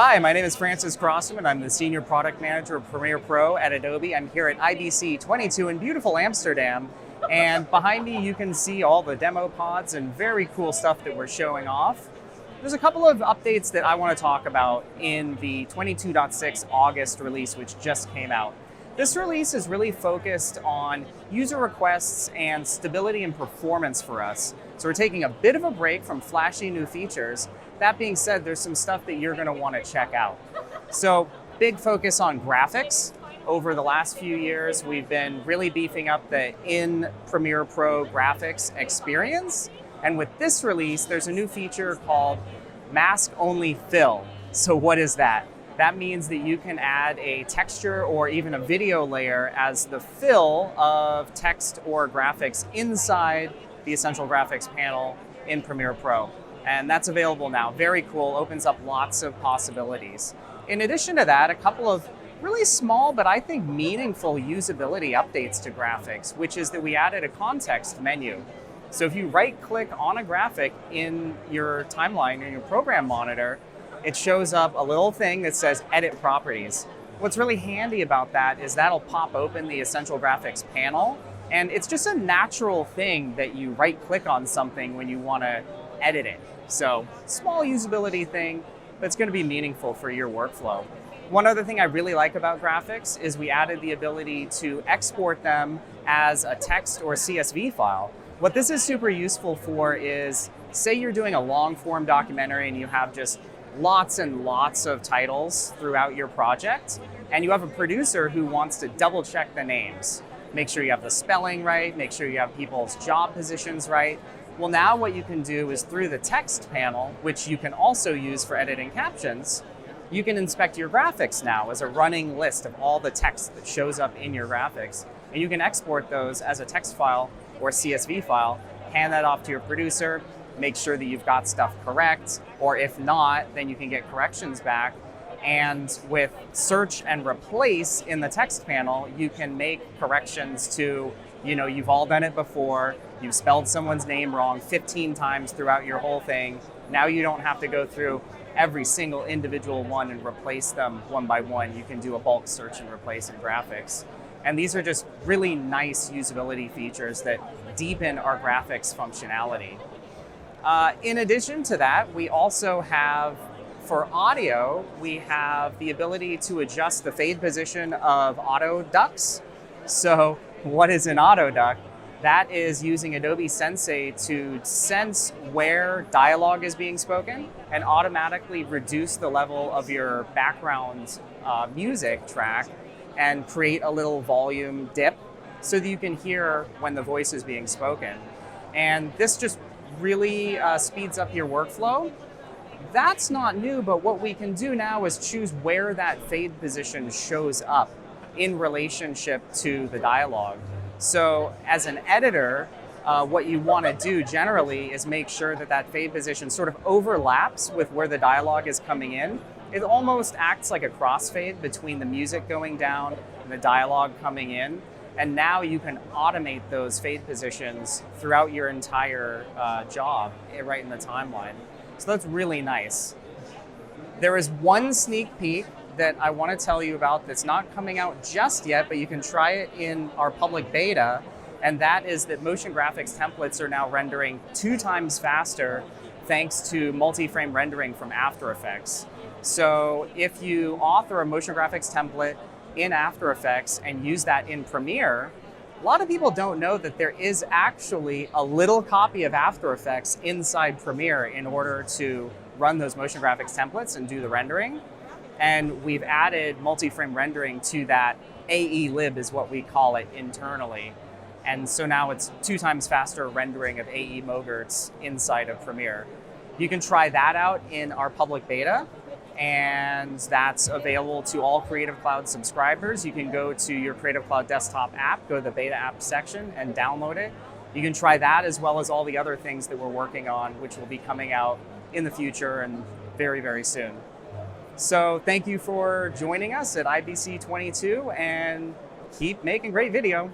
Hi, my name is Francis Crossman. I'm the Senior Product Manager of Premiere Pro at Adobe. I'm here at IBC 22 in beautiful Amsterdam. And behind me, you can see all the demo pods and very cool stuff that we're showing off. There's a couple of updates that I want to talk about in the 22.6 August release, which just came out. This release is really focused on user requests and stability and performance for us. So we're taking a bit of a break from flashy new features. That being said, there's some stuff that you're going to want to check out. So big focus on graphics. Over the last few years, we've been really beefing up the in Premiere Pro graphics experience. And with this release, there's a new feature called Mask Only Fill. So what is that? That means that you can add a texture or even a video layer as the fill of text or graphics inside the Essential Graphics panel in Premiere Pro. And that's available now. Very cool, opens up lots of possibilities. In addition to that, a couple of really small, but I think meaningful usability updates to graphics, which is that we added a context menu. So if you right-click on a graphic in your timeline, in your program monitor, it shows up a little thing that says Edit Properties. What's really handy about that is that'll pop open the Essential Graphics panel, and it's just a natural thing that you right-click on something when you want to edit it. So small usability thing that's going to be meaningful for your workflow. One other thing I really like about graphics is we added the ability to export them as a text or CSV file. What this is super useful for is, say you're doing a long form documentary and you have just lots and lots of titles throughout your project, and you have a producer who wants to double check the names. Make sure you have the spelling right, make sure you have people's job positions right. Well, now what you can do is through the text panel, which you can also use for editing captions, you can inspect your graphics now as a running list of all the text that shows up in your graphics. And you can export those as a text file or CSV file, hand that off to your producer, make sure that you've got stuff correct, or if not, then you can get corrections back. And with search and replace in the text panel, you can make corrections to, you've all done it before, you've spelled someone's name wrong 15 times throughout your whole thing. Now you don't have to go through every single individual one and replace them one by one. You can do a bulk search and replace in graphics. And these are just really nice usability features that deepen our graphics functionality. In addition to that, we also have, for audio, we have the ability to adjust the fade position of auto ducts. So what is an auto duct? That is using Adobe Sensei to sense where dialogue is being spoken and automatically reduce the level of your background music track and create a little volume dip so that you can hear when the voice is being spoken. And this just really speeds up your workflow. That's not new, but what we can do now is choose where that fade position shows up in relationship to the dialogue. So as an editor, what you want to do generally is make sure that that fade position sort of overlaps with where the dialogue is coming in. It almost acts like a crossfade between the music going down and the dialogue coming in. And now you can automate those fade positions throughout your entire job right in the timeline. So that's really nice. There is one sneak peek that I want to tell you about that's not coming out just yet, but you can try it in our public beta. And that is that motion graphics templates are now rendering 2 times faster thanks to multi-frame rendering from After Effects. So if you author a motion graphics template in After Effects and use that in Premiere, a lot of people don't know that there is actually a little copy of After Effects inside Premiere in order to run those motion graphics templates and do the rendering. And we've added multi-frame rendering to that. AE lib is what we call it internally. And so now it's 2 times faster rendering of AE Mogerts inside of Premiere. You can try that out in our public beta, and that's available to all Creative Cloud subscribers. You can go to your Creative Cloud desktop app, go to the beta app section and download it. You can try that as well as all the other things that we're working on, which will be coming out in the future and very, very soon. So thank you for joining us at IBC 22 and keep making great video.